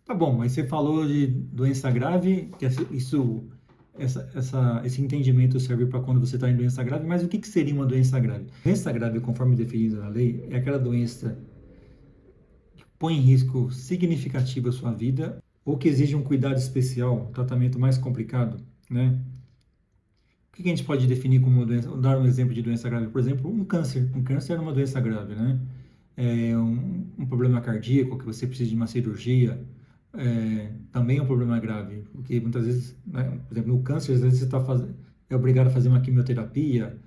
Tá bom, mas você falou de doença grave, que esse entendimento serve para quando você está em doença grave, mas o que seria uma doença grave? Doença grave, conforme definida na lei, é aquela doença que põe em risco significativo a sua vida ou que exige um cuidado especial, um tratamento mais complicado, né? O que a gente pode definir como uma doença? Dar um exemplo de doença grave, por exemplo, um câncer. Um câncer é uma doença grave, né? É um problema cardíaco que você precisa de uma cirurgia, também é um problema grave, porque muitas vezes, né, por exemplo, no câncer, às vezes é obrigado a fazer uma quimioterapia,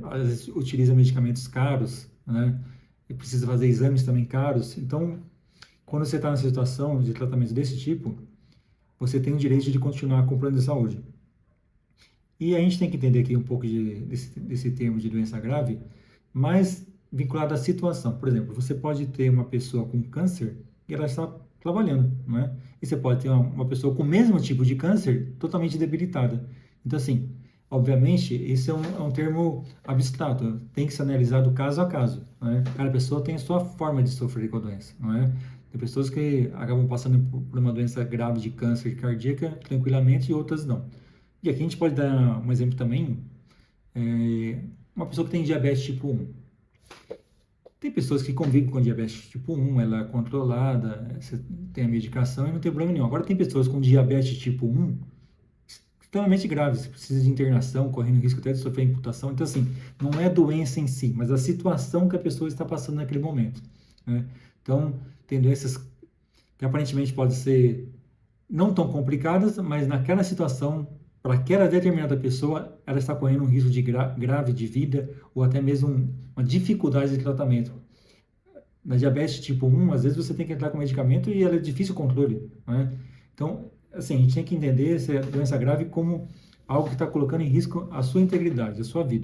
às vezes utiliza medicamentos caros, né? E precisa fazer exames também caros. Então, quando você está nessa situação de tratamento desse tipo, você tem o direito de continuar com o plano de saúde. E a gente tem que entender aqui um pouco desse termo de doença grave, mas vinculado à situação. Por exemplo, você pode ter uma pessoa com câncer e ela está trabalhando, não é? E você pode ter uma pessoa com o mesmo tipo de câncer totalmente debilitada. Então, assim, obviamente, esse é um termo abstrato, tem que ser analisado caso a caso, não é? Cada pessoa tem a sua forma de sofrer com a doença, não é? Tem pessoas que acabam passando por uma doença grave de câncer cardíaca tranquilamente e outras não. E aqui a gente pode dar um exemplo também, uma pessoa que tem diabetes tipo 1. Tem pessoas que convivem com diabetes tipo 1, ela é controlada, tem a medicação e não tem problema nenhum. Agora tem pessoas com diabetes tipo 1 extremamente graves, precisa de internação, correndo risco até de sofrer imputação. Então, assim, não é a doença em si, mas a situação que a pessoa está passando naquele momento, né? Então, tem doenças que aparentemente podem ser não tão complicadas, mas naquela situação, para aquela determinada pessoa, ela está correndo um risco de grave de vida ou até mesmo uma dificuldade de tratamento. Na diabetes tipo 1, às vezes você tem que entrar com medicamento e ela é difícil o controle, né? Então, assim, a gente tem que entender essa doença grave como algo que está colocando em risco a sua integridade, a sua vida.